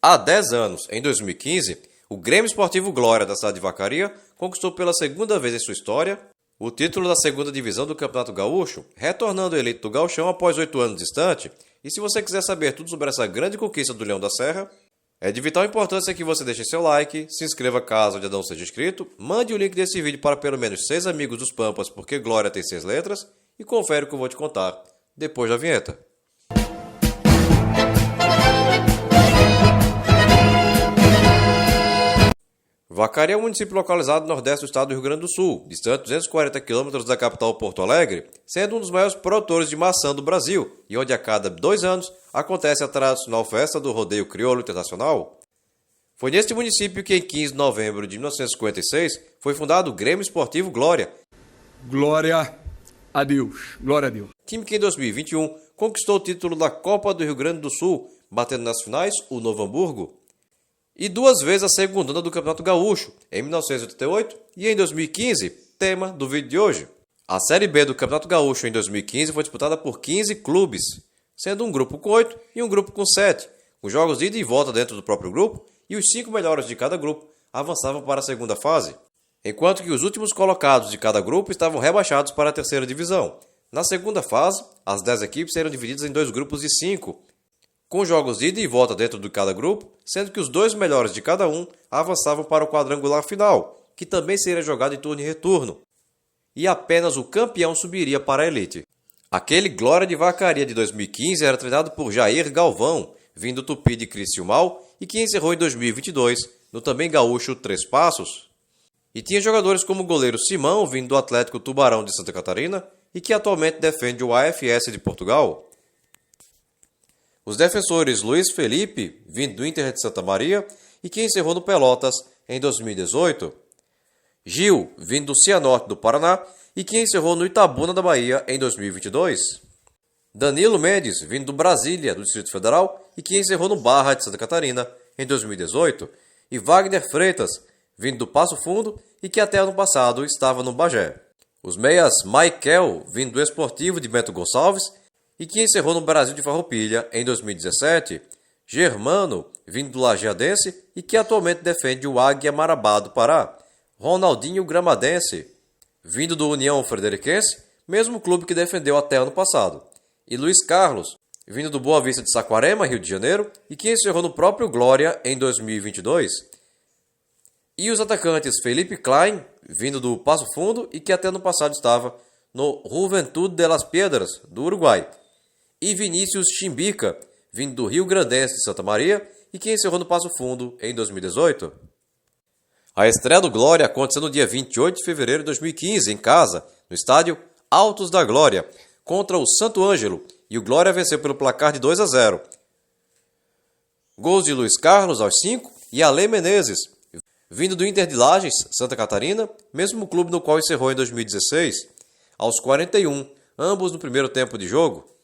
Há 10 anos, em 2015, o Grêmio Esportivo Glória da cidade de Vacaria conquistou pela segunda vez em sua história o título da segunda divisão do Campeonato Gaúcho, retornando eleito do Gauchão após 8 anos distante. E se você quiser saber tudo sobre essa grande conquista do Leão da Serra, é de vital importância que você deixe seu like, se inscreva caso ainda não seja inscrito, mande o link desse vídeo para pelo menos 6 amigos dos Pampas, porque Glória tem 6 letras, e confere o que eu vou te contar depois da vinheta. Vacaria é um município localizado no nordeste do estado do Rio Grande do Sul, distante 240 km da capital Porto Alegre, sendo um dos maiores produtores de maçã do Brasil, e onde a cada 2 anos acontece a tradicional festa do Rodeio Crioulo Internacional. Foi neste município que em 15 de novembro de 1956 foi fundado o Grêmio Esportivo Glória. Glória a Deus, glória a Deus. Time que em 2021 conquistou o título da Copa do Rio Grande do Sul, batendo nas finais o Novo Hamburgo. E 2 vezes a segundona do Campeonato Gaúcho, em 1988 e em 2015, tema do vídeo de hoje. A Série B do Campeonato Gaúcho em 2015 foi disputada por 15 clubes, sendo um grupo com 8 e um grupo com 7, com jogos de ida e volta dentro do próprio grupo, e os 5 melhores de cada grupo avançavam para a segunda fase, enquanto que os últimos colocados de cada grupo estavam rebaixados para a terceira divisão. Na segunda fase, as 10 equipes eram divididas em 2 grupos de 5, com jogos de ida e volta dentro de cada grupo, sendo que os 2 melhores de cada um avançavam para o quadrangular final, que também seria jogado em turno e retorno, e apenas o campeão subiria para a elite. Aquele Glória de Vacaria de 2015 era treinado por Jair Galvão, vindo do Tupi de Criciúmal, e que encerrou em 2022 no também gaúcho Três Passos. E tinha jogadores como o goleiro Simão, vindo do Atlético Tubarão de Santa Catarina, e que atualmente defende o AFS de Portugal. Os defensores Luiz Felipe, vindo do Inter de Santa Maria, e que encerrou no Pelotas em 2018. Gil, vindo do Cianorte do Paraná, e que encerrou no Itabuna da Bahia em 2022. Danilo Mendes, vindo do Brasília, do Distrito Federal, e que encerrou no Barra de Santa Catarina em 2018. E Wagner Freitas, vindo do Passo Fundo, e que até ano passado estava no Bagé. Os meias Michael, vindo do Esportivo de Bento Gonçalves, e que encerrou no Brasil de Farroupilha em 2017, Germano, vindo do Lajeadense e que atualmente defende o Águia Marabá do Pará, Ronaldinho Gramadense, vindo do União Frederiquense, mesmo clube que defendeu até ano passado, e Luiz Carlos, vindo do Boa Vista de Saquarema, Rio de Janeiro, e que encerrou no próprio Glória em 2022. E os atacantes Felipe Klein, vindo do Passo Fundo e que até ano passado estava no Juventude de las Piedras, do Uruguai, e Vinícius Chimbica, vindo do Rio Grandense de Santa Maria e que encerrou no Passo Fundo em 2018. A estreia do Glória aconteceu no dia 28 de fevereiro de 2015, em casa, no estádio Altos da Glória, contra o Santo Ângelo, e o Glória venceu pelo placar de 2-0. Gols de Luiz Carlos aos 5 e Ale Menezes, vindo do Inter de Lages, Santa Catarina, mesmo clube no qual encerrou em 2016, aos 41, ambos no primeiro tempo de jogo.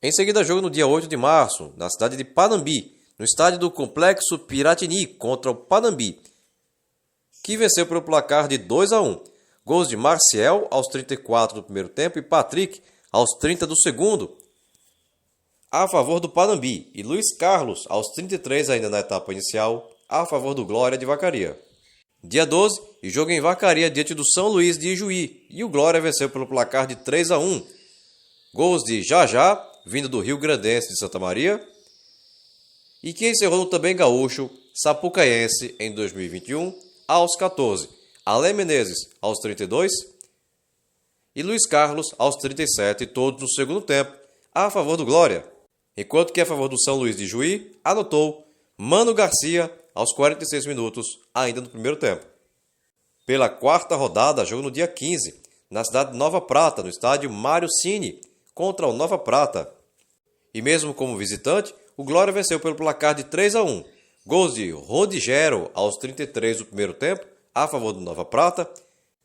Em seguida, jogo no dia 8 de março, na cidade de Panambi, no estádio do Complexo Piratini contra o Panambi, que venceu pelo placar de 2-1. Gols de Marcial aos 34 do primeiro tempo e Patrick aos 30 do segundo, a favor do Panambi, e Luiz Carlos aos 33 ainda na etapa inicial, a favor do Glória de Vacaria. Dia 12, e jogo em Vacaria diante do São Luís de Ijuí, e o Glória venceu pelo placar de 3-1. Gols de Jajá, vindo do Rio Grandense de Santa Maria, e que encerrou no também gaúcho Sapucaiense em 2021, aos 14. Ale Menezes aos 32 e Luiz Carlos aos 37, todos no segundo tempo, a favor do Glória. Enquanto que a favor do São Luís de Juí, anotou Mano Garcia aos 46 minutos, ainda no primeiro tempo. Pela quarta rodada, jogo no dia 15, na cidade de Nova Prata, no estádio Mário Cine, contra o Nova Prata. E mesmo como visitante, o Glória venceu pelo placar de 3-1. Gols de Rodigero aos 33 do primeiro tempo, a favor do Nova Prata,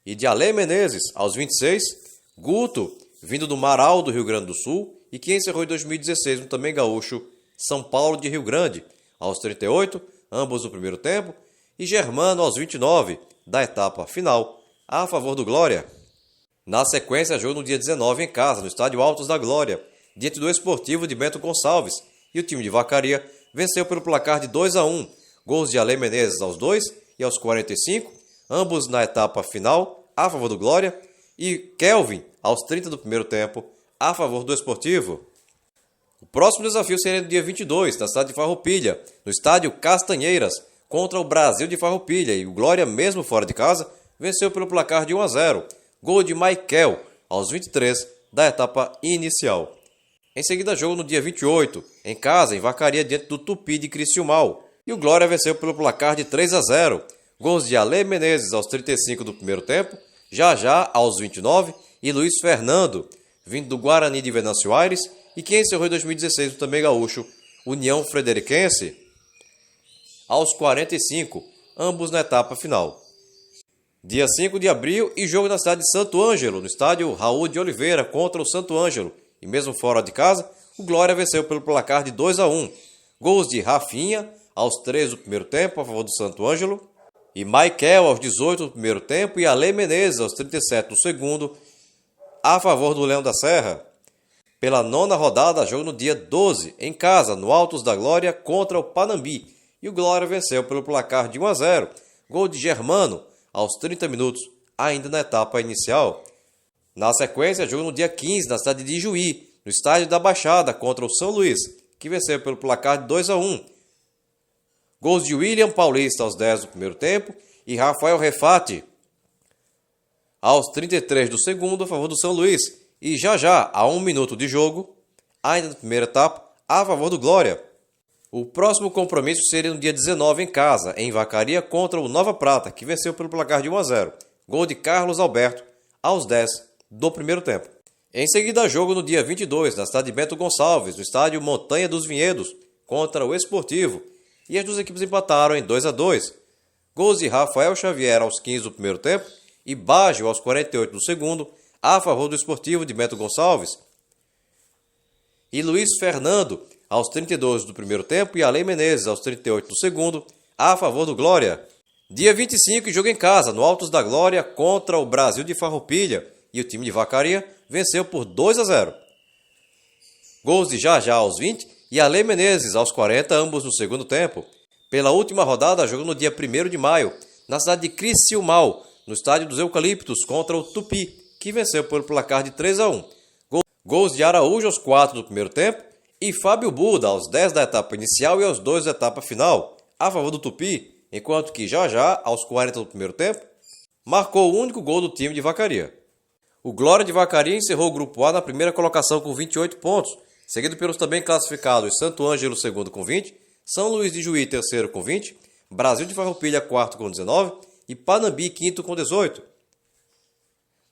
e de Ale Menezes aos 26, Guto, vindo do Marau do Rio Grande do Sul, e que encerrou em 2016 no também gaúcho São Paulo de Rio Grande, aos 38, ambos no primeiro tempo, e Germano aos 29, da etapa final, a favor do Glória. Na sequência, jogo no dia 19 em casa, no estádio Altos da Glória, diante do Esportivo de Bento Gonçalves, e o time de Vacaria venceu pelo placar de 2-1. Gols de Ale Menezes aos 2 e aos 45, ambos na etapa final, a favor do Glória, e Kelvin aos 30 do primeiro tempo, a favor do Esportivo. O próximo desafio será no dia 22, na cidade de Farroupilha, no estádio Castanheiras, contra o Brasil de Farroupilha, e o Glória, mesmo fora de casa, venceu pelo placar de 1-0. Gol de Michael aos 23 da etapa inicial. Em seguida, jogo no dia 28, em casa, em Vacaria, diante do Tupi de Criciúmal, e o Glória venceu pelo placar de 3-0. Gols de Ale Menezes aos 35 do primeiro tempo, Já aos 29 e Luiz Fernando, vindo do Guarani de Venâncio Aires, e que encerrou em 2016 o também gaúcho União Frederiquense, aos 45, ambos na etapa final. Dia 5 de abril e jogo na cidade de Santo Ângelo, no estádio Raul de Oliveira contra o Santo Ângelo, e mesmo fora de casa, o Glória venceu pelo placar de 2-1. Gols de Rafinha aos 3 do primeiro tempo a favor do Santo Ângelo, e Michael aos 18 do primeiro tempo e Ale Menezes aos 37 do segundo a favor do Leão da Serra. Pela nona rodada, jogo no dia 12, em casa, no Altos da Glória contra o Panambi, e o Glória venceu pelo placar de 1-0. Gol de Germano aos 30 minutos, ainda na etapa inicial. Na sequência, jogo no dia 15, na cidade de Juí, no estádio da Baixada contra o São Luís, que venceu pelo placar de 2-1. Gols de William Paulista aos 10 do primeiro tempo e Rafael Refati aos 33 do segundo a favor do São Luís. E já, a 1 minuto de jogo, ainda na primeira etapa, a favor do Glória. O próximo compromisso seria no dia 19 em casa, em Vacaria contra o Nova Prata, que venceu pelo placar de 1-0. Gol de Carlos Alberto aos 10 do primeiro tempo. Em seguida, jogo no dia 22, na cidade de Bento Gonçalves, no estádio Montanha dos Vinhedos, contra o Esportivo, e as duas equipes empataram em 2-2. Gols de Rafael Xavier aos 15 do primeiro tempo e Baggio aos 48 do segundo, a favor do Esportivo de Bento Gonçalves. E Luiz Fernando aos 32 do primeiro tempo e Ale Menezes aos 38 do segundo, a favor do Glória. Dia 25, jogo em casa, no Altos da Glória contra o Brasil de Farroupilha, e o time de Vacaria venceu por 2-0. Gols de Já aos 20 e Ale Menezes aos 40, ambos no segundo tempo. Pela última rodada, jogo no dia 1º de maio, na cidade de Criciúmal, no estádio dos Eucaliptos, contra o Tupi, que venceu pelo placar de 3-1. Gols de Araújo aos 4 do primeiro tempo e Fábio Buda aos 10 da etapa inicial e aos 2 da etapa final, a favor do Tupi, enquanto que Já aos 40 do primeiro tempo, marcou o único gol do time de Vacaria. O Glória de Vacaria encerrou o Grupo A na primeira colocação com 28 pontos, seguido pelos também classificados Santo Ângelo, segundo com 20, São Luís de Juí, terceiro com 20, Brasil de Farroupilha, quarto com 19 e Panambi, quinto com 18.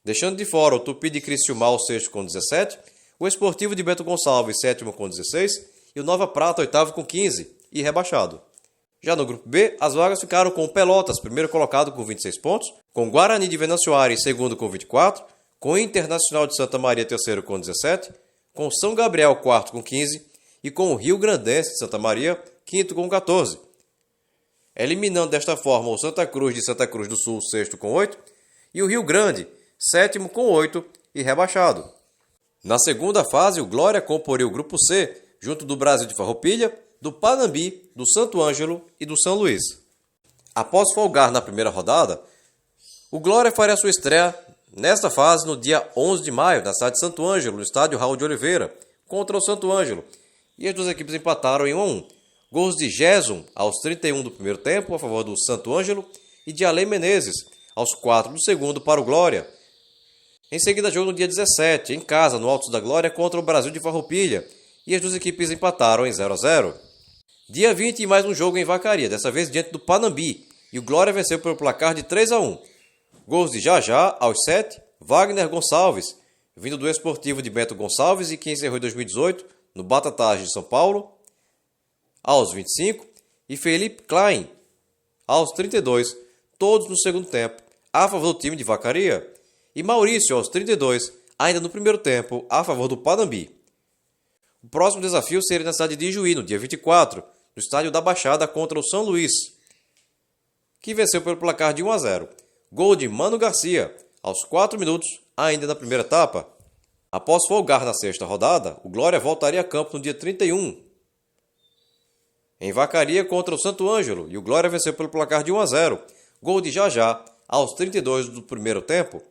Deixando de fora o Tupi de Criciúmal, sexto com 17, o Esportivo de Bento Gonçalves, sétimo com 16 e o Nova Prata, oitavo com 15 e rebaixado. Já no Grupo B, as vagas ficaram com o Pelotas, primeiro colocado com 26 pontos, com Guarani de Venâncio Aires, segundo com 24, com o Internacional de Santa Maria, terceiro com 17, com São Gabriel, quarto com 15, e com o Rio Grandense de Santa Maria, quinto com 14. Eliminando desta forma o Santa Cruz de Santa Cruz do Sul, sexto com 8, e o Rio Grande, sétimo com 8 e rebaixado. Na segunda fase, o Glória comporia o Grupo C, junto do Brasil de Farroupilha, do Panambi, do Santo Ângelo e do São Luís. Após folgar na primeira rodada, o Glória faria sua estreia nesta fase no dia 11 de maio, na cidade de Santo Ângelo, no estádio Raul de Oliveira, contra o Santo Ângelo, e as duas equipes empataram em 1-1. Gols de Gerson aos 31 do primeiro tempo, a favor do Santo Ângelo, e de Ale Menezes, aos 4 do segundo, para o Glória. Em seguida, jogo no dia 17, em casa, no Altos da Glória, contra o Brasil de Farroupilha, e as duas equipes empataram em 0-0. Dia 20, mais um jogo em Vacaria, dessa vez diante do Panambi, e o Glória venceu pelo placar de 3-1. Gols de Já aos 7, Wagner Gonçalves, vindo do Esportivo de Bento Gonçalves e que encerrou em 2018 no Batatais de São Paulo, aos 25, e Felipe Klein, aos 32, todos no segundo tempo, a favor do time de Vacaria, e Maurício, aos 32, ainda no primeiro tempo, a favor do Panambi. O próximo desafio seria na cidade de Juí, no dia 24, no estádio da Baixada contra o São Luís, que venceu pelo placar de 1-0. Gol de Mano Garcia, aos 4 minutos, ainda na primeira etapa. Após folgar na sexta rodada, o Glória voltaria a campo no dia 31. em Vacaria contra o Santo Ângelo e o Glória venceu pelo placar de 1-0. Gol de Jajá aos 32 do primeiro tempo.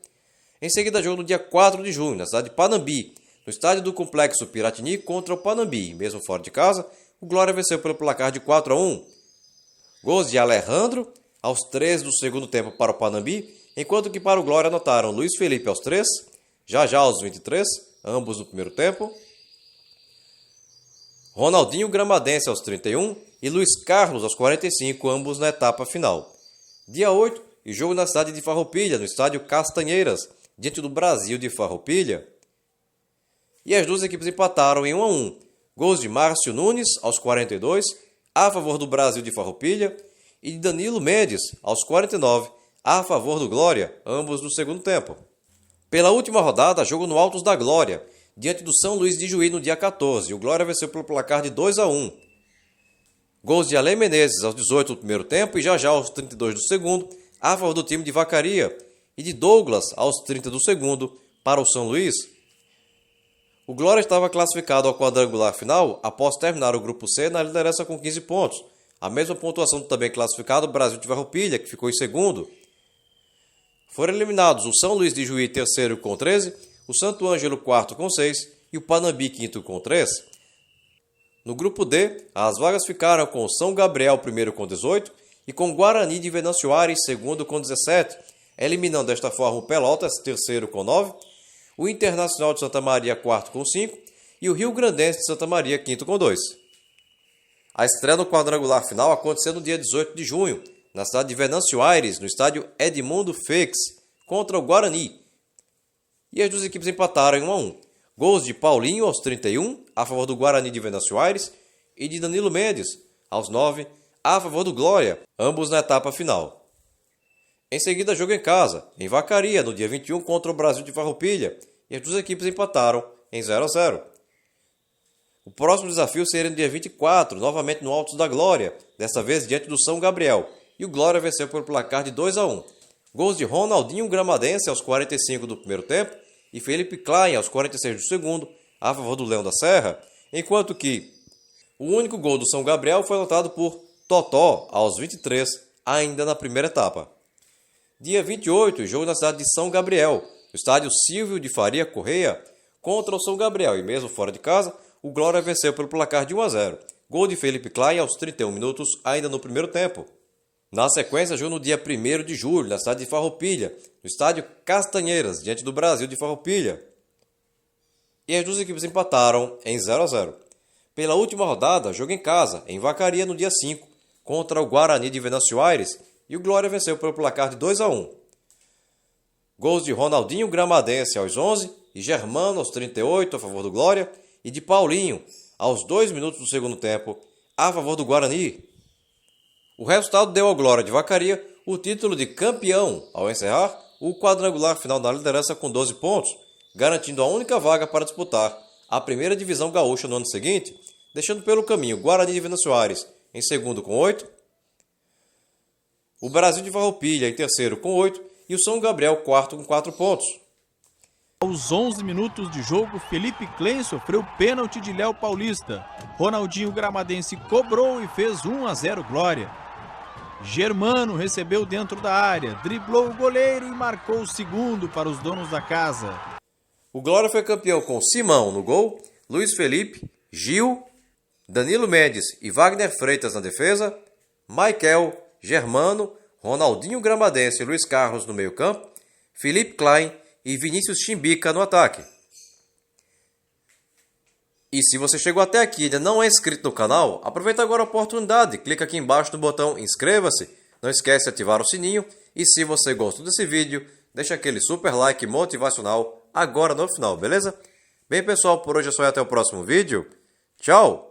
Em seguida, jogo no dia 4 de junho, na cidade de Panambi, no estádio do Complexo Piratini contra o Panambi. Mesmo fora de casa, o Glória venceu pelo placar de 4-1. Gols de Alejandro aos 13 do segundo tempo para o Panambi, enquanto que para o Glória anotaram Luiz Felipe aos 3, Jajá aos 23, ambos no primeiro tempo, Ronaldinho Gramadense aos 31 e Luiz Carlos aos 45, ambos na etapa final. Dia 8, e jogo na cidade de Farroupilha, no estádio Castanheiras, diante do Brasil de Farroupilha. E as duas equipes empataram em 1-1. Gols de Márcio Nunes aos 42, a favor do Brasil de Farroupilha, e de Danilo Mendes aos 49, a favor do Glória, ambos no segundo tempo. Pela última rodada, jogo no Altos da Glória, diante do São Luís de Juí no dia 14, e o Glória venceu pelo placar de 2-1. Gols de Ale Menezes aos 18 do primeiro tempo e Jajá aos 32 do segundo, a favor do time de Vacaria, e de Douglas aos 30 do segundo para o São Luís. O Glória estava classificado ao quadrangular final após terminar o grupo C na liderança com 15 pontos, a mesma pontuação do também classificado Brasil de Farroupilha, que ficou em segundo. Foram eliminados o São Luís de Juí, terceiro com 13, o Santo Ângelo, quarto com 6 e o Panambi, quinto com 3. No grupo D, as vagas ficaram com o São Gabriel, primeiro com 18, e com o Guarani de Venâncio Aires, segundo com 17, eliminando desta forma o Pelotas, terceiro com 9, o Internacional de Santa Maria, quarto com 5, e o Rio Grandense de Santa Maria, quinto com 2. A estreia no quadrangular final aconteceu no dia 18 de junho, na cidade de Venâncio Aires, no estádio Edmundo Feix, contra o Guarani. E as duas equipes empataram em 1-1. Gols de Paulinho aos 31, a favor do Guarani de Venâncio Aires, e de Danilo Mendes, aos 9, a favor do Glória, ambos na etapa final. Em seguida, jogo em casa, em Vacaria, no dia 21 contra o Brasil de Farroupilha, e as duas equipes empataram em 0-0. O próximo desafio seria no dia 24, novamente no Altos da Glória, dessa vez diante do São Gabriel, e o Glória venceu por placar de 2-1. Gols de Ronaldinho Gramadense aos 45 do primeiro tempo e Felipe Klein aos 46 do segundo, a favor do Leão da Serra, enquanto que o único gol do São Gabriel foi anotado por Totó aos 23, ainda na primeira etapa. Dia 28, jogo na cidade de São Gabriel, no estádio Silvio de Faria Correia, contra o São Gabriel, e mesmo fora de casa, o Glória venceu pelo placar de 1-0. Gol de Felipe Klein aos 31 minutos, ainda no primeiro tempo. Na sequência, jogo no dia 1º de julho, na cidade de Farroupilha, no estádio Castanheiras, diante do Brasil de Farroupilha. E as duas equipes empataram em 0-0. Pela última rodada, jogo em casa, em Vacaria, no dia 5, contra o Guarani de Venâncio Aires, e o Glória venceu pelo placar de 2-1. Gols de Ronaldinho Gramadense aos 11 e Germano aos 38, a favor do Glória, e de Paulinho, aos 2 minutos do segundo tempo, a favor do Guarani. O resultado deu ao Glória de Vacaria o título de campeão, ao encerrar o quadrangular final da liderança com 12 pontos, garantindo a única vaga para disputar a primeira divisão gaúcha no ano seguinte, deixando pelo caminho o Guarani de Venâncio Aires em segundo com 8, o Brasil de Farroupilha em terceiro com 8 e o São Gabriel quarto com 4 pontos. Aos 11 minutos de jogo, Felipe Klein sofreu pênalti de Léo Paulista. Ronaldinho Gramadense cobrou e fez 1-0 Glória. Germano recebeu dentro da área, driblou o goleiro e marcou o segundo para os donos da casa. O Glória foi campeão com Simão no gol, Luiz Felipe, Gil, Danilo Mendes e Wagner Freitas na defesa, Michael, Germano, Ronaldinho Gramadense e Luiz Carlos no meio-campo, Felipe Klein e Vinícius Chimbica no ataque. E se você chegou até aqui e ainda não é inscrito no canal, aproveita agora a oportunidade, clica aqui embaixo no botão inscreva-se, não esquece de ativar o sininho e se você gostou desse vídeo, deixa aquele super like motivacional agora no final, beleza? Bem pessoal, por hoje é só e até o próximo vídeo. Tchau!